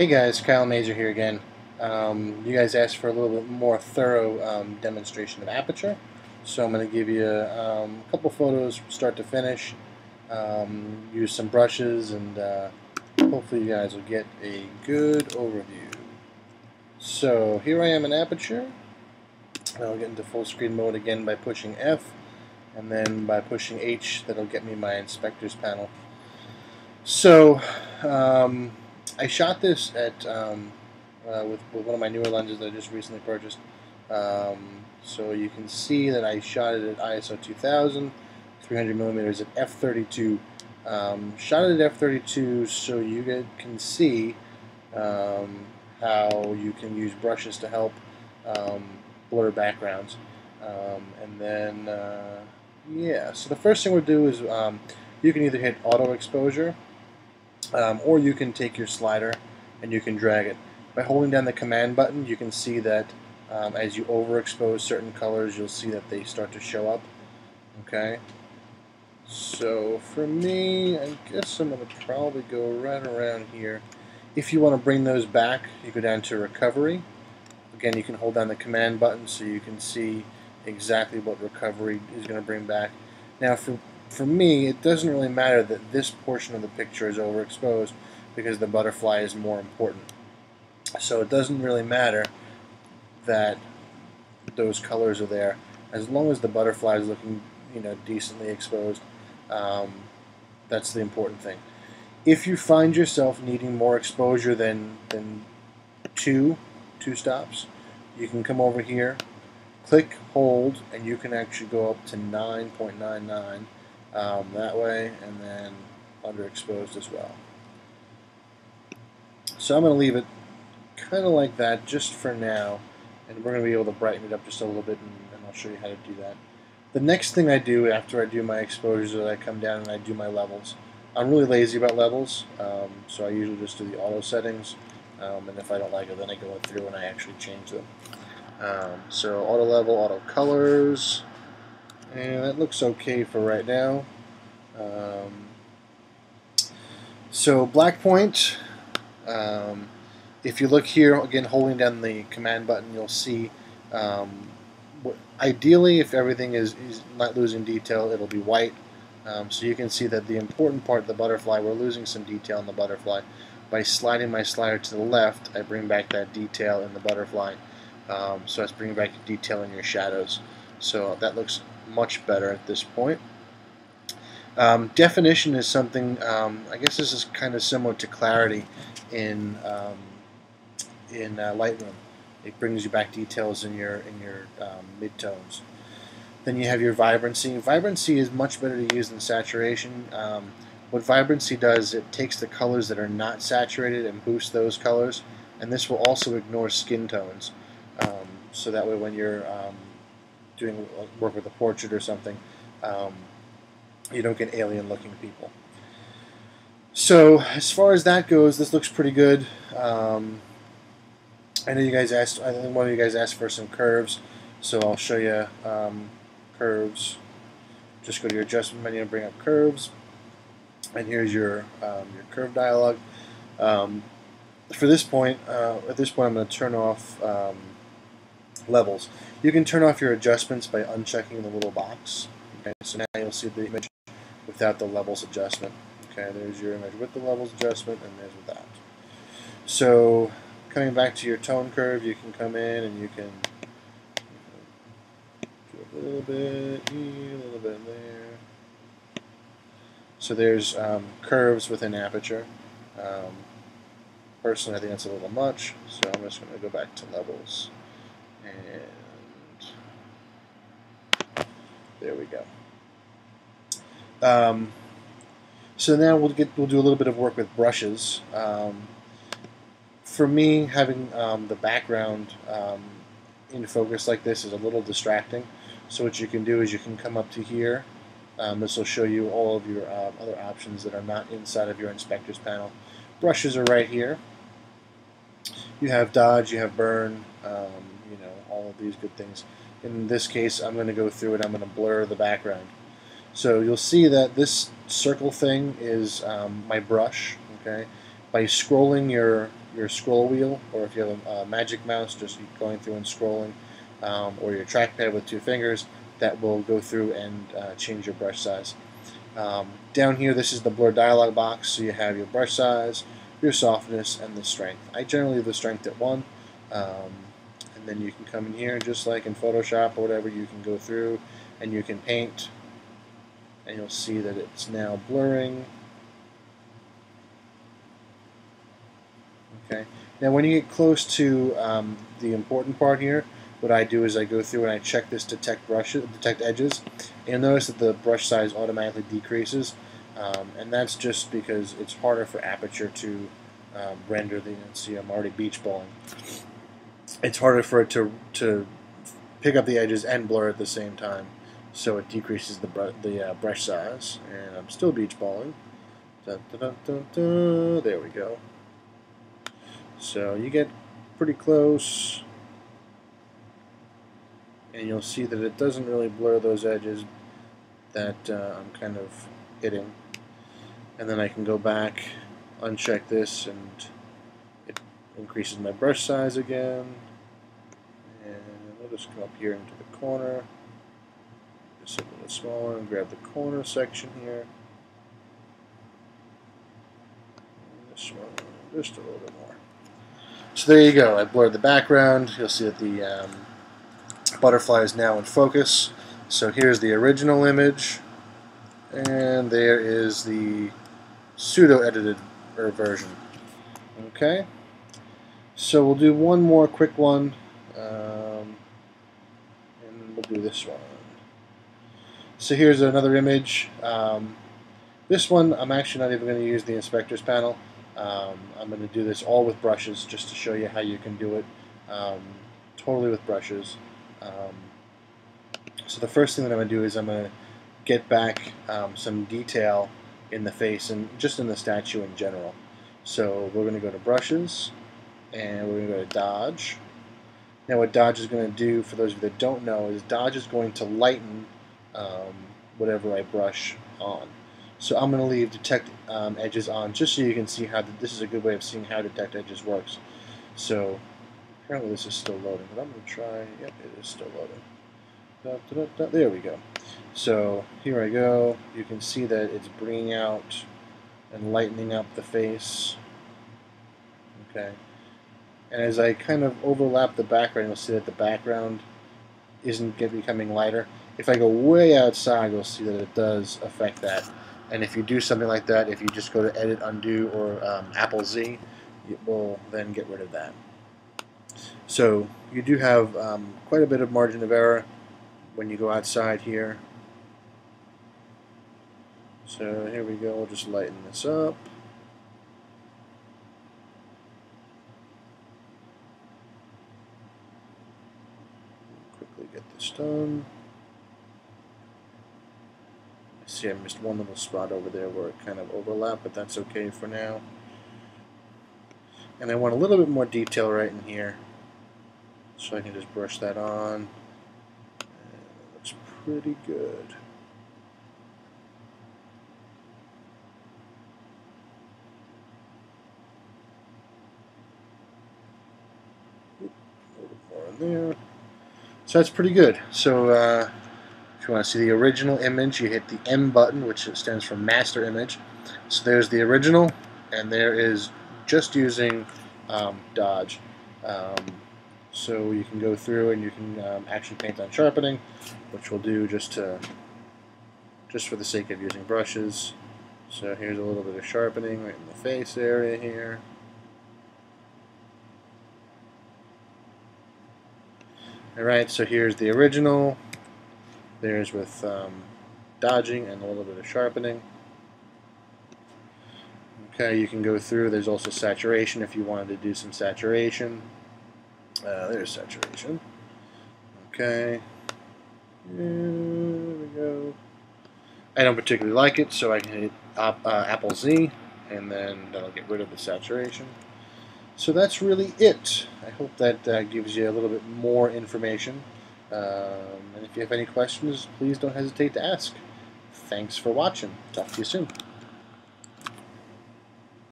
Hey guys, Kyle Mazer here again. You guys asked for a little bit more thorough demonstration of Aperture, so I'm going to give you a couple photos from start to finish, use some brushes, and hopefully you guys will get a good overview. So here I am in Aperture. I'll get into full screen mode again by pushing F, and then by pushing H, that'll get me my inspector's panel. So I shot this at with one of my newer lenses that I just recently purchased. So you can see that I shot it at ISO 2000, 300 millimeters at f32. Shot it at f32 so you guys can see how you can use brushes to help blur backgrounds. And then, yeah, so the first thing we'll do is you can either hit auto exposure or you can take your slider and you can drag it. By holding down the command button, you can see that as you overexpose certain colors, you'll see that they start to show up. Okay. So for me, I guess I'm going to probably go right around here. If you want to bring those back, you go down to recovery. Again, you can hold down the command button so you can see exactly what recovery is going to bring back. Now for me, it doesn't really matter that this portion of the picture is overexposed because the butterfly is more important. So it doesn't really matter that those colors are there as long as the butterfly is looking, decently exposed. That's the important thing. If you find yourself needing more exposure than two stops, you can come over here, click, hold, and you can actually go up to 9.99 that way, and then underexposed as well. So I'm going to leave it kind of like that just for now, and we're going to be able to brighten it up just a little bit, and I'll show you how to do that. The next thing I do after I do my exposures is I come down and I do my levels. I'm really lazy about levels, so I usually just do the auto settings, and if I don't like it, then I go through and I actually change them. So auto level, auto colors, and that looks okay for right now. So black point, if you look here, again holding down the command button, you'll see ideally if everything is not losing detail, it'll be white. So you can see that the important part of the butterfly, we're losing some detail in the butterfly. By sliding my slider to the left, I bring back that detail in the butterfly. So that's bringing back detail in your shadows. So that looks much better at this point. Definition is something, I guess this is kind of similar to clarity in Lightroom. It brings you back details in your midtones. Then you have your vibrancy. Vibrancy is much better to use than saturation. What vibrancy does, it takes the colors that are not saturated and boosts those colors, and this will also ignore skin tones. So that way when you're doing work with a portrait or something, you don't get alien looking people. So as far as that goes, this looks pretty good. I know you guys asked, I think one of you guys asked for some curves, so I'll show you curves. Just go to your adjustment menu and bring up curves, and here's your curve dialog. For this point, at this point I'm going to turn off levels. You can turn off your adjustments by unchecking the little box. Okay, so now you'll see the image without the levels adjustment. Okay, there's your image with the levels adjustment, and there's without. So coming back to your tone curve, you can come in and you can do a little bit here, a little bit there. So there's curves within Aperture. Personally, I think that's a little much, so I'm just going to go back to levels, and there we go. So now we'll do a little bit of work with brushes. For me, having the background in focus like this is a little distracting. So what you can do is you can come up to here. This will show you all of your other options that are not inside of your inspector's panel. Brushes are right here. You have dodge, you have burn, all of these good things. In this case, I'm going to go through and I'm going to blur the background. So you'll see that this circle thing is my brush, okay? by scrolling your scroll wheel, or if you have a magic mouse, just going through and scrolling, or your trackpad with 2 fingers, that will go through and change your brush size. Down here, this is the blur dialog box, so you have your brush size, your softness, and the strength. I generally leave the strength at 1, and then you can come in here, just like in Photoshop or whatever, you can go through and you can paint, and you'll see that it's now blurring. Okay. Now, when you get close to the important part here, what I do is I go through and I check this detect edges. And you'll notice that the brush size automatically decreases, and that's just because it's harder for Aperture to render the. See, I'm already beach balling. It's harder for it to pick up the edges and blur at the same time, so it decreases the brush size. And I'm still beach balling. Dun, dun, dun, dun, dun. There we go. So you get pretty close, and you'll see that it doesn't really blur those edges that I'm kind of hitting. And then I can go back, uncheck this, and it increases my brush size again. And we'll just come up here into the corner, just a little smaller, and grab the corner section here. And this one, just a little bit more. So there you go. I blurred the background. You'll see that the butterfly is now in focus. So here's the original image, and there is the pseudo-edited version. Okay. So we'll do one more quick one, and we'll do this one. So here's another image. This one, I'm actually not even going to use the inspectors panel. I'm going to do this all with brushes, just to show you how you can do it totally with brushes. So the first thing that I'm going to do is I'm going to get back some detail in the face and just in the statue in general. So we're going to go to brushes, and we're going to go to dodge. Now what dodge is going to do, for those of you that don't know, is dodge is going to lighten whatever I brush on. So I'm going to leave detect edges on, just so you can see how this is a good way of seeing how detect edges works. So apparently this is still loading, but I'm going to try. Yep, it is still loading. Da, da, da, da. There we go. So here I go. You can see that it's bringing out and lightening up the face. Okay. And as I kind of overlap the background, you'll see that the background isn't becoming lighter. If I go way outside, you'll see that it does affect that. And if you do something like that, if you just go to Edit, Undo, or Apple Z, it will then get rid of that. So you do have quite a bit of margin of error when you go outside here. So here we go. We'll just lighten this up. Quickly get this done. See, I missed one little spot over there where it kind of overlapped, but that's okay for now. And I want a little bit more detail right in here, so I can just brush that on. And it looks pretty good. A little more in there. So that's pretty good. So if you want to see the original image, you hit the M button, which stands for Master Image. So there's the original, and there is just using dodge. So you can go through and you can actually paint on sharpening, which we'll do just for the sake of using brushes. So here's a little bit of sharpening right in the face area here. Alright, so here's the original. There's with dodging and a little bit of sharpening. Okay, you can go through. There's also saturation if you wanted to do some saturation. There's saturation. Okay. There we go. I don't particularly like it, so I can hit Apple Z, and then that'll get rid of the saturation. So that's really it. I hope that gives you a little bit more information. And if you have any questions, please don't hesitate to ask. Thanks for watching. Talk to you soon.